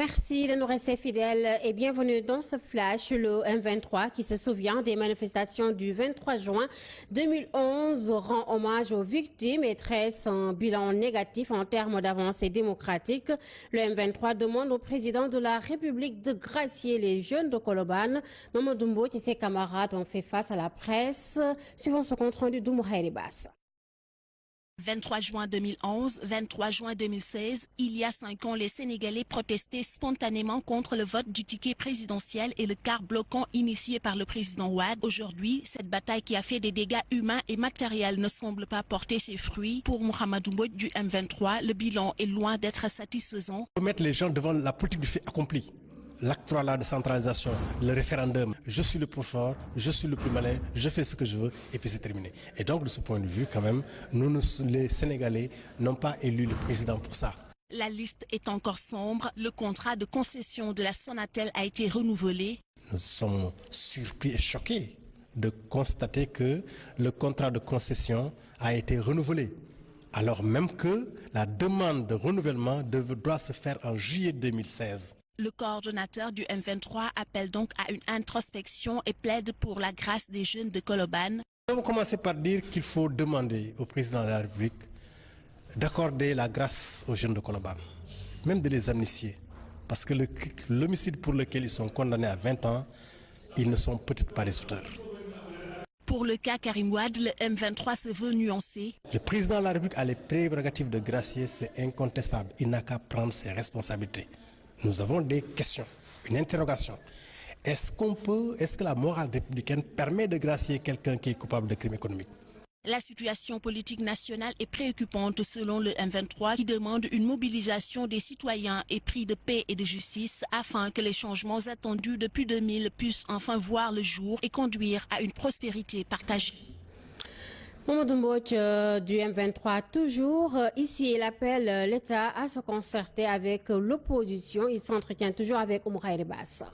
Merci de nous rester fidèles et bienvenue dans ce flash. Le M23 qui se souvient des manifestations du 23 juin 2011 rend hommage aux victimes et tresse un bilan négatif en termes d'avancée démocratique. Le M23 demande au président de la République de gracier les jeunes de Colobane. Mamadou Mbodj et ses camarades ont fait face à la presse. Suivant ce compte rendu d'Oumouré Bass. 23 juin 2011, 23 juin 2016, il y a 5 ans, les Sénégalais protestaient spontanément contre le vote du ticket présidentiel et le quart bloquant initié par le président Wade. Aujourd'hui, cette bataille qui a fait des dégâts humains et matériels ne semble pas porter ses fruits. Pour Mohamedou Mbodj du M23, le bilan est loin d'être satisfaisant. Pour mettre les gens devant la politique du fait accompli. L'acte 3, la décentralisation, le référendum, je suis le plus fort, je suis le plus malin, je fais ce que je veux et puis c'est terminé. Et donc de ce point de vue quand même, nous les Sénégalais n'ont pas élu le président pour ça. La liste est encore sombre, le contrat de concession de la Sonatel a été renouvelé. Nous sommes surpris et choqués de constater que le contrat de concession a été renouvelé. Alors même que la demande de renouvellement doit se faire en juillet 2016. Le coordonnateur du M23 appelle donc à une introspection et plaide pour la grâce des jeunes de Colobane. Nous avons commencé par dire qu'il faut demander au président de la République d'accorder la grâce aux jeunes de Colobane, même de les amnistier. Parce que l'homicide pour lequel ils sont condamnés à 20 ans, ils ne sont peut-être pas les auteurs. Pour le cas Karim Wade, le M23 se veut nuancé. Le président de la République a les prérogatives de gracier, c'est incontestable. Il n'a qu'à prendre ses responsabilités. Nous avons des questions, une interrogation. Est-ce que la morale républicaine permet de gracier quelqu'un qui est coupable de crimes économiques? La situation politique nationale est préoccupante selon le M23 qui demande une mobilisation des citoyens épris de paix et de justice afin que les changements attendus depuis 2000 puissent enfin voir le jour et conduire à une prospérité partagée. Mamadou Mbodj du M23 toujours. Ici, il appelle l'État à se concerter avec l'opposition. Il s'entretient toujours avec Oumouré Bass.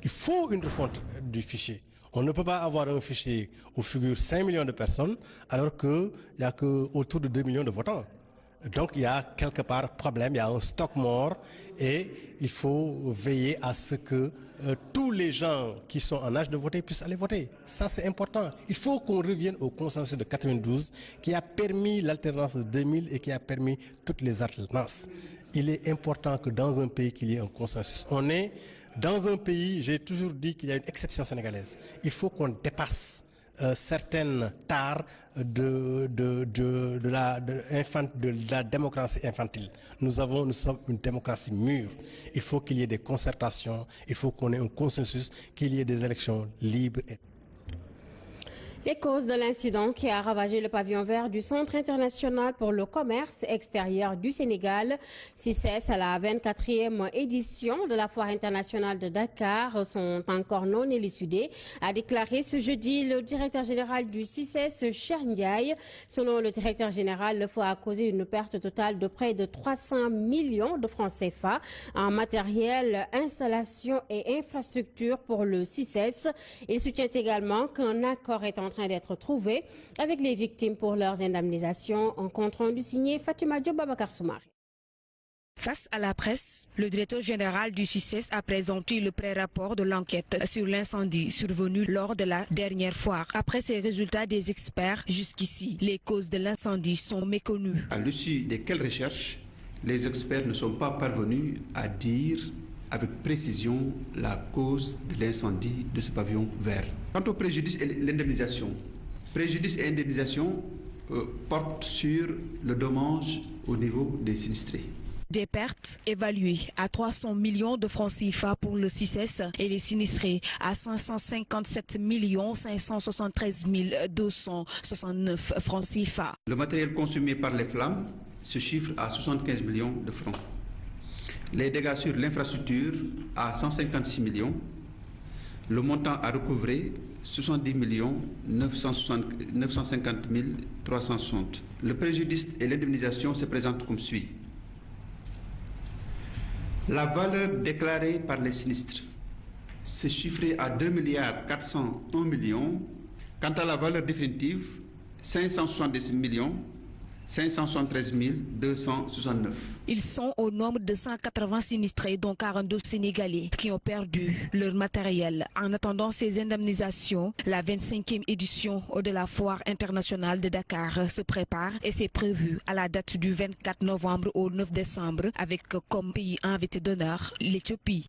Il faut une refonte du fichier. On ne peut pas avoir un fichier où figurent 5 millions de personnes alors qu'il n'y a qu'autour de 2 millions de votants. Donc il y a quelque part problème, il y a un stock mort et il faut veiller à ce que tous les gens qui sont en âge de voter puissent aller voter. Ça c'est important. Il faut qu'on revienne au consensus de 92 qui a permis l'alternance de 2000 et qui a permis toutes les alternances. Il est important que dans un pays qu'il y ait un consensus. On est dans un pays, j'ai toujours dit qu'il y a une exception sénégalaise. Il faut qu'on dépasse certaines tares de la démocratie infantile. Nous sommes une démocratie mûre. Il faut qu'il y ait des concertations, il faut qu'on ait un consensus, qu'il y ait des élections libres. Les causes de l'incident qui a ravagé le pavillon vert du Centre international pour le commerce extérieur du Sénégal, CICES, à la 24e édition de la Foire internationale de Dakar, sont encore non élucidées, a déclaré ce jeudi le directeur général du CICES, Cheikh Ndiaye. Selon le directeur général, le feu a causé une perte totale de près de 300 millions de francs CFA en matériel, installation et infrastructure pour le CICES. Il soutient également qu'un accord est en train d'être trouvé avec les victimes pour leurs indemnisations. En compte rendu signé Fatima Diop Babacar Soumari. Face à la presse, le directeur général du CICES a présenté le pré-rapport de l'enquête sur l'incendie survenu lors de la dernière foire. Après ces résultats des experts, jusqu'ici, les causes de l'incendie sont méconnues. À l'issue desquelles recherches, les experts ne sont pas parvenus à dire avec précision la cause de l'incendie de ce pavillon vert. Quant au préjudice et l'indemnisation, préjudice et indemnisation portent sur le dommage au niveau des sinistrés. Des pertes évaluées à 300 millions de francs CFA pour le CICES et les sinistrés à 557 573 269 francs CFA. Le matériel consumé par les flammes se chiffre à 75 millions de francs. Les dégâts sur l'infrastructure à 156 millions. Le montant à recouvrer 70 950 360. Le préjudice et l'indemnisation se présentent comme suit. La valeur déclarée par les sinistres s'est chiffrée à 2 401 millions. Quant à la valeur définitive, 576 millions 573 269. Ils sont au nombre de 180 sinistrés, dont 42 Sénégalais, qui ont perdu leur matériel. En attendant ces indemnisations, la 25e édition de la Foire internationale de Dakar se prépare et c'est prévu à la date du 24 novembre au 9 décembre avec comme pays invité d'honneur l'Éthiopie.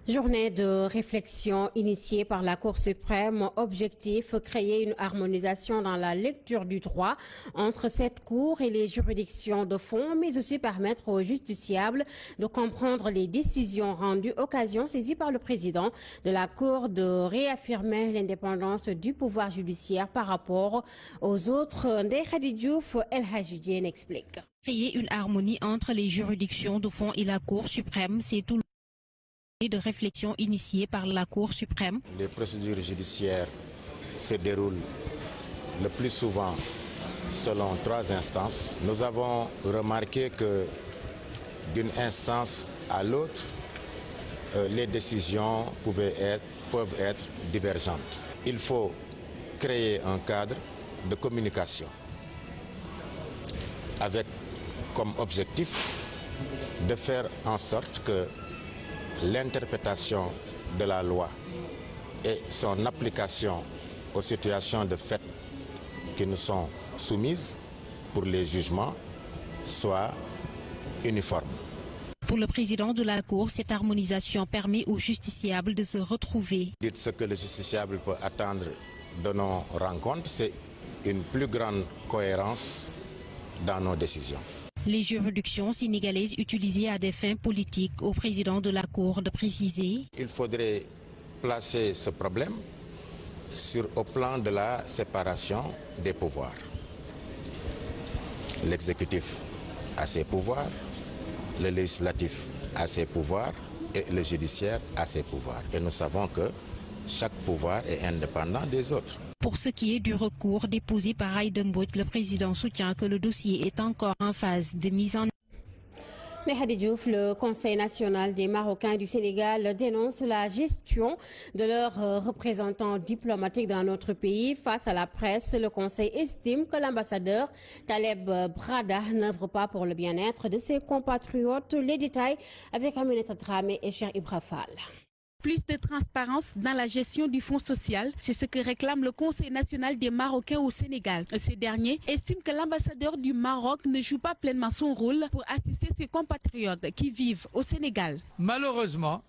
Journée de réflexion initiée par la Cour suprême. Objectif, créer une harmonisation dans la lecture du droit entre cette Cour et les juridictions de fond, mais aussi permettre aux justiciables de comprendre les décisions rendues. Occasion saisie par le président de la Cour de réaffirmer l'indépendance du pouvoir judiciaire par rapport aux autres. Ndeye Khady Diouf, El Hadji Diène explique. Créer une harmonie entre les juridictions de fond et la Cour suprême, c'est tout de réflexion initiée par la Cour suprême. Les procédures judiciaires se déroulent le plus souvent selon 3 instances. Nous avons remarqué que d'une instance à l'autre, les décisions peuvent être divergentes. Il faut créer un cadre de communication avec comme objectif de faire en sorte que l'interprétation de la loi et son application aux situations de fait qui nous sont soumises pour les jugements soient uniformes. Pour le président de la Cour, cette harmonisation permet aux justiciables de se retrouver. Dites ce que le justiciable peut attendre de nos rencontres, c'est une plus grande cohérence dans nos décisions. Les juridictions sénégalaises utilisées à des fins politiques, au président de la Cour de préciser. Il faudrait placer ce problème au plan de la séparation des pouvoirs. L'exécutif a ses pouvoirs, le législatif a ses pouvoirs et le judiciaire a ses pouvoirs. Et nous savons que chaque pouvoir est indépendant des autres. Pour ce qui est du recours déposé par Aïda Mbodj, le président soutient que le dossier est encore en phase de mise en œuvre. Ndeye Khady Diouf, le Conseil national des Marocains du Sénégal dénonce la gestion de leurs représentants diplomatiques dans notre pays. Face à la presse, le Conseil estime que l'ambassadeur Taleb Brada n'œuvre pas pour le bien-être de ses compatriotes. Les détails avec Aminata Dramé et Cheikh Ibra Fall. Plus de transparence dans la gestion du fonds social, c'est ce que réclame le Conseil national des Marocains au Sénégal. Ces derniers estiment que l'ambassadeur du Maroc ne joue pas pleinement son rôle pour assister ses compatriotes qui vivent au Sénégal. Malheureusement,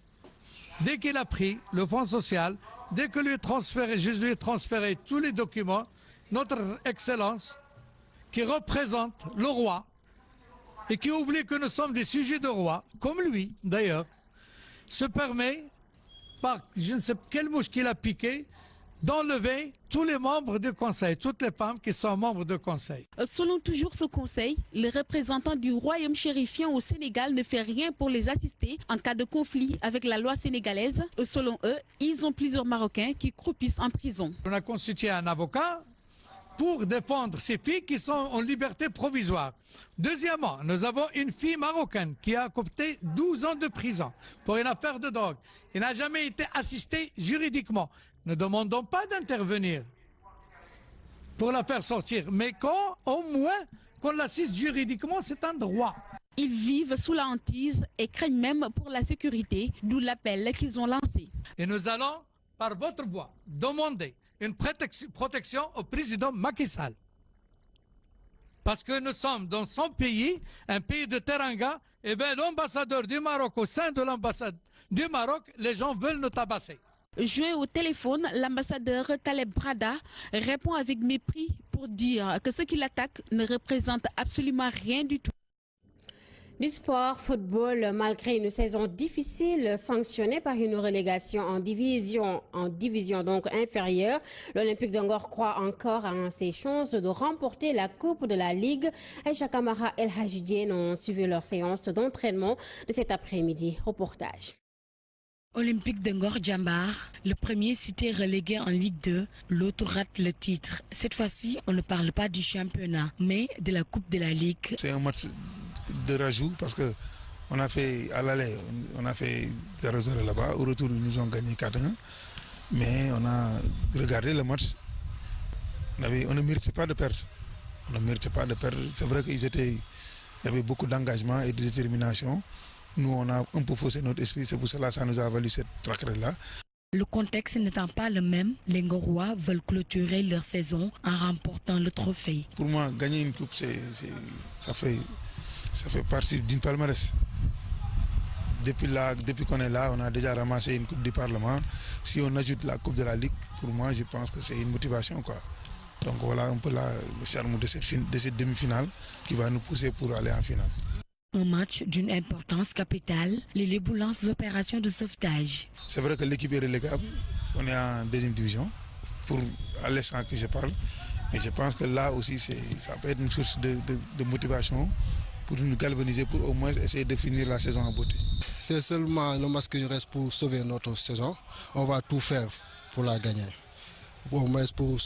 dès qu'il a pris le fonds social, dès que je lui ai transféré tous les documents, notre Excellence, qui représente le roi et qui oublie que nous sommes des sujets de roi, comme lui d'ailleurs, se permet, par je ne sais quelle mouche qu'il a piqué, d'enlever tous les membres du Conseil, toutes les femmes qui sont membres du Conseil. Selon toujours ce Conseil, le représentant du royaume chérifien au Sénégal ne fait rien pour les assister en cas de conflit avec la loi sénégalaise. Selon eux, ils ont plusieurs Marocains qui croupissent en prison. On a constitué un avocat pour défendre ces filles qui sont en liberté provisoire. Deuxièmement, nous avons une fille marocaine qui a copté 12 ans de prison pour une affaire de drogue. Elle n'a jamais été assistée juridiquement. Ne demandons pas d'intervenir pour la faire sortir, mais au moins qu'on l'assiste juridiquement, c'est un droit. Ils vivent sous la hantise et craignent même pour la sécurité, d'où l'appel qu'ils ont lancé. Et nous allons, par votre voix, demander une protection au président Macky Sall. Parce que nous sommes dans son pays, un pays de teranga, et bien l'ambassadeur du Maroc, au sein de l'ambassade du Maroc, les gens veulent nous tabasser. Joint au téléphone, l'ambassadeur Taleb Brada répond avec mépris pour dire que ce qu'il attaque ne représente absolument rien du tout. Du sport, football, malgré une saison difficile sanctionnée par une relégation en division donc inférieure, l'Olympique de Ngor croit encore en ses chances de remporter la Coupe de la Ligue. Aïcha Kamara et El Hadji Diène ont suivi leur séance d'entraînement de cet après-midi. Reportage. Olympique de Ngor Djambar, le premier cité relégué en Ligue 2, l'autre rate le titre. Cette fois-ci, on ne parle pas du championnat, mais de la Coupe de la Ligue. C'est un match de rajout parce que on a fait à l'aller, on a fait 0-0 là-bas. Au retour, ils nous ont gagné 4-1. Mais on a regardé le match. On ne méritait pas de perdre. On ne méritait pas de perdre. C'est vrai qu'il y avait beaucoup d'engagement et de détermination. Nous, on a un peu faussé notre esprit. C'est pour cela que ça nous a valu cette traquerelle-là. Le contexte n'étant pas le même, les Ngorois veulent clôturer leur saison en remportant le trophée. Pour moi, gagner une coupe, ça fait partie d'une palmarès. Depuis qu'on est là, on a déjà ramassé une coupe du Parlement. Si on ajoute la coupe de la Ligue, pour moi, je pense que c'est une motivation, quoi. Donc voilà un peu le charme de cette demi-finale qui va nous pousser pour aller en finale. Un match d'une importance capitale, les Lébou lancent l'opération de sauvetage. C'est vrai que l'équipe est relégable, on est en deuxième division, pour à l'instant que je parle. Mais je pense que là aussi, ça peut être une source de motivation pour nous galvaniser, pour au moins essayer de finir la saison en beauté. C'est seulement le match qui nous reste pour sauver notre saison. On va tout faire pour la gagner. Au moins pour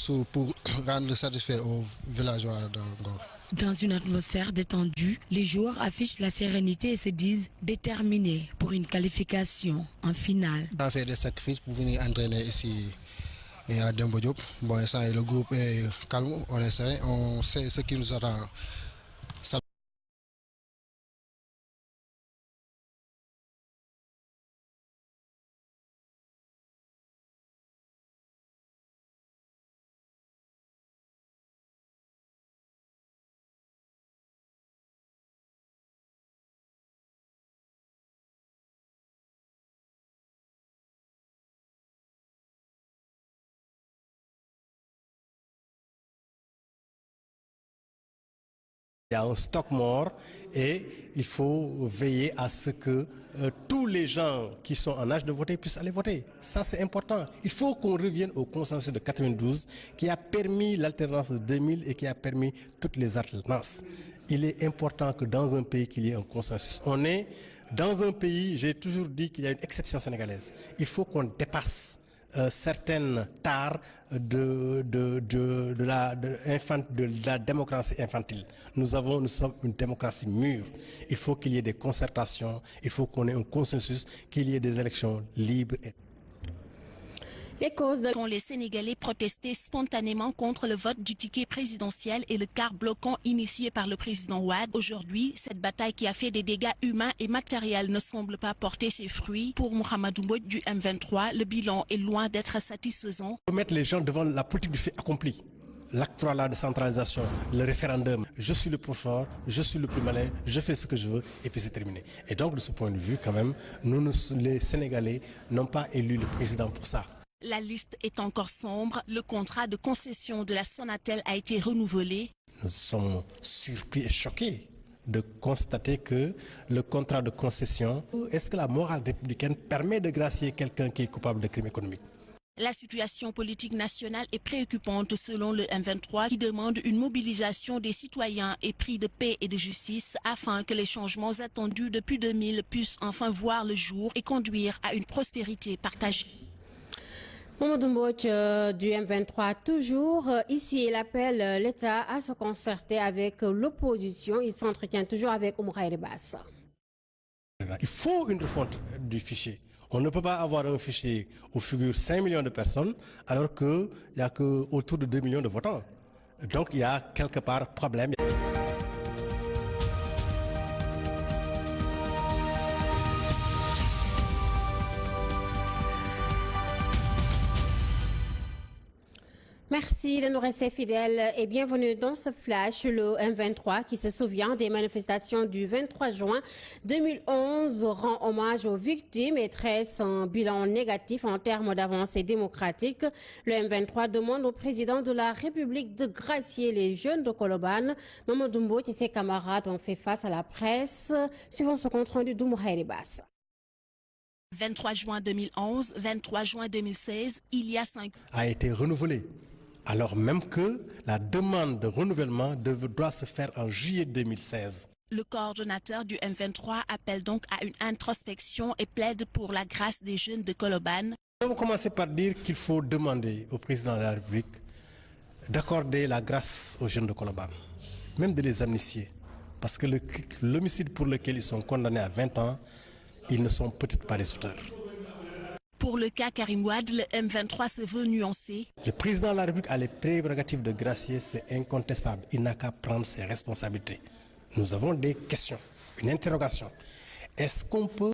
rendre satisfait aux villageois d'Angor. Dans une atmosphère détendue, les joueurs affichent la sérénité et se disent déterminés pour une qualification en finale. On a fait des sacrifices pour venir entraîner ici et à Demba Diop. Bon, le groupe est calme, on est serein, on sait ce qui nous attend. Il y a un stock mort et il faut veiller à ce que tous les gens qui sont en âge de voter puissent aller voter. Ça, c'est important. Il faut qu'on revienne au consensus de 92 qui a permis l'alternance de 2000 et qui a permis toutes les alternances. Il est important que dans un pays qu'il y ait un consensus. On est dans un pays, j'ai toujours dit qu'il y a une exception sénégalaise. Il faut qu'on dépasse certaines tares de la démocratie infantile. Nous sommes une démocratie mûre. Il faut qu'il y ait des concertations, il faut qu'on ait un consensus, qu'il y ait des élections libres. Les causes de... Quand les Sénégalais protestaient spontanément contre le vote du ticket présidentiel et le quart bloquant initié par le président Wade, aujourd'hui, cette bataille qui a fait des dégâts humains et matériels ne semble pas porter ses fruits. Pour Mohamedou Mbodj du M23, le bilan est loin d'être satisfaisant. Il faut mettre les gens devant la politique du fait accompli. L'acte 3, la décentralisation, le référendum, je suis le plus fort, je suis le plus malin, je fais ce que je veux et puis c'est terminé. Et donc de ce point de vue, quand même, les Sénégalais n'ont pas élu le président pour ça. La liste est encore sombre. Le contrat de concession de la Sonatel a été renouvelé. Nous sommes surpris et choqués de constater que le contrat de concession, est-ce que la morale républicaine permet de gracier quelqu'un qui est coupable de crimes économiques? La situation politique nationale est préoccupante selon le M23 qui demande une mobilisation des citoyens épris de paix et de justice afin que les changements attendus depuis 2000 puissent enfin voir le jour et conduire à une prospérité partagée. Mohamedou Mbodj du M23 toujours. Ici, il appelle l'État à se concerter avec l'opposition. Il s'entretient toujours avec Oumar Haïry-Bass. Il faut une refonte du fichier. On ne peut pas avoir un fichier où figurent 5 millions de personnes alors qu'il n'y a qu'autour de 2 millions de votants. Donc il y a quelque part problème. Merci de nous rester fidèles et bienvenue dans ce flash, le M23 qui se souvient des manifestations du 23 juin 2011 rend hommage aux victimes et tresse un bilan négatif en termes d'avancée démocratique. Le M23 demande au président de la République de gracier les jeunes de Colobane. Mohamedou Mbodj et ses camarades ont fait face à la presse. Suivant ce compte rendu d'Oumar Haïry-Bass. 23 juin 2011, 23 juin 2016, il y a 5 ans. A été renouvelé. Alors même que la demande de renouvellement doit se faire en juillet 2016. Le coordonnateur du M23 appelle donc à une introspection et plaide pour la grâce des jeunes de Colobane. On va commencer par dire qu'il faut demander au président de la République d'accorder la grâce aux jeunes de Colobane, même de les amnistier. Parce que l'homicide pour lequel ils sont condamnés à 20 ans, ils ne sont peut-être pas les auteurs. Pour le cas Karim Wade, le M23 se veut nuancé. Le président de la République a les prérogatives de gracier, c'est incontestable. Il n'a qu'à prendre ses responsabilités. Nous avons des questions, une interrogation. Est-ce qu'on peut